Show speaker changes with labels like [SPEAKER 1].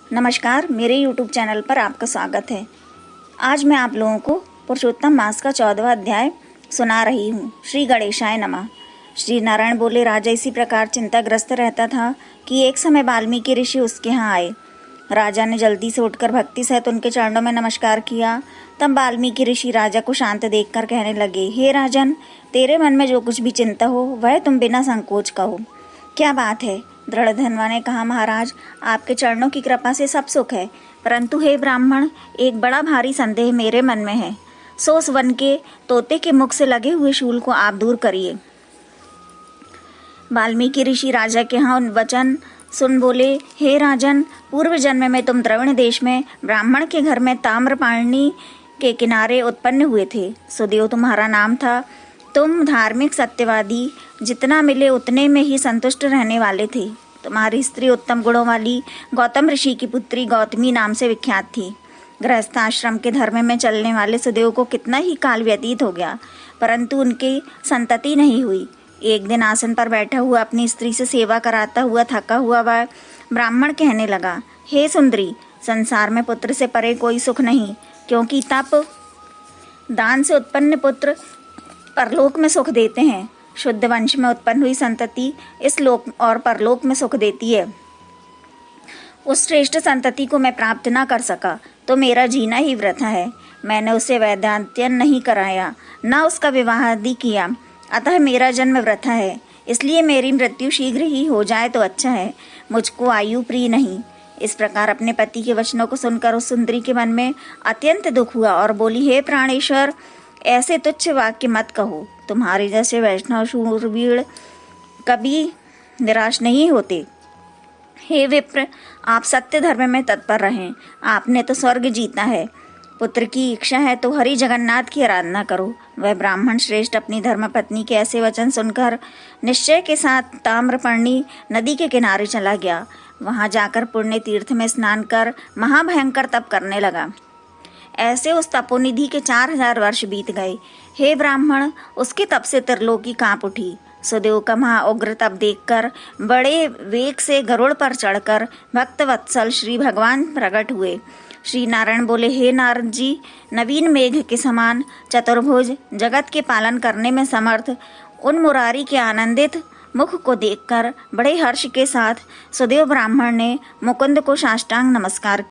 [SPEAKER 1] नमस्कार, मेरे YouTube channel पर आपका स्वागत है। आज मैं आप लोगों को पुरुषोत्तम मास का 14वां अध्याय सुना रही हूँ। श्री गणेशाय नमः। श्री नारायण बोले, राजा इसी प्रकार चिंताग्रस्त रहता था कि एक समय वाल्मीकि ऋषि उसके यहाँ आए। राजा ने जल्दी से उठकर भक्ति सहित उनके चरणों में नमस्कार किया। तब वाल्मीकि ऋषि राजा को शांत देखकर कहने लगे, हे राजन, तेरे मन में जो कुछ भी चिंता हो वह तुम बिना संकोच कहो। क्या बात है? दृढ़धनवा ने कहा, महाराज, आपके चरणों की कृपा से सब सुख है, परंतु हे ब्राह्मण, एक बड़ा भारी संदेह मेरे मन में है। सो उस वन के तोते के मुख से लगे हुए शूल को आप दूर करिए। वाल्मीकि ऋषि राजा के यहाँ वचन सुन बोले, हे राजन, पूर्व जन्म में तुम द्रविड़ देश में ब्राह्मण के घर में ताम्रपाणी के किनारे उत्पन्न हुए थे। सुदेव तुम्हारा नाम था। तुम धार्मिक सत्यवादी, जितना मिले उतने में ही संतुष्ट रहने वाले थे। तुम्हारी स्त्री उत्तम गुणों वाली गौतम ऋषि की पुत्री गौतमी नाम से विख्यात थी। गृहस्थ आश्रम के धर्म में चलने वाले सुदेव को कितना ही काल व्यतीत हो गया, परंतु उनकी संतति नहीं हुई। एक दिन आसन पर बैठा हुआ अपनी स्त्री से सेवा कराता हुआ थका हुआ वह ब्राह्मण कहने लगा, हे सुंदरी, संसार में पुत्र से परे कोई सुख नहीं, क्योंकि तप दान से उत्पन्न पुत्र परलोक में सुख देते हैं। शुद्ध वंश में उत्पन्न हुई संतति इस लोक और परलोक में सुख देती है। उस श्रेष्ठ संतति को मैं प्राप्त न कर सका तो मेरा जीना ही वृथा है। मैंने उसे वैदांत्यन नहीं कराया, न उसका विवाह आदि किया, अतः मेरा जन्म वृथा है। इसलिए मेरी मृत्यु शीघ्र ही हो जाए तो अच्छा है। मुझको आयु प्रिय नहीं। इस प्रकार अपने पति के वचनों को सुनकर उस सुंदरी के मन में अत्यंत दुख हुआ और बोली, हे प्राणेश्वर, ऐसे तुच्छ वाक्य मत कहो। तुम्हारे जैसे वैष्णव शूरवीर कभी निराश नहीं होते। हे विप्र, आप सत्य धर्म में तत्पर रहें। आपने तो स्वर्ग जीता है। पुत्र की इच्छा है तो हरि जगन्नाथ की आराधना करो। वह ब्राह्मण श्रेष्ठ अपनी धर्मपत्नी के ऐसे वचन सुनकर निश्चय के साथ ताम्रपर्णी नदी के किनारे चला गया। वहां जाकर पुण्य तीर्थ में स्नान कर महाभयंकर तप करने लगा। ऐसे उस तपोनिधि के 4000 वर्ष बीत गए। हे ब्राह्मण, उसके तप से त्रिलोकी कांप उठी। सुदेव का महाउग्र तप देखकर बड़े वेग से गरुड़ पर चढ़कर भक्तवत्सल श्री भगवान प्रकट हुए। श्री नारायण बोले, हे नारद जी, नवीन मेघ के समान चतुर्भुज, जगत के पालन करने में समर्थ उन मुरारी के आनंदित मुख को देखकर बड़े हर्ष के साथ सुदेव ब्राह्मण ने मुकुंद को साष्टांग नमस्कार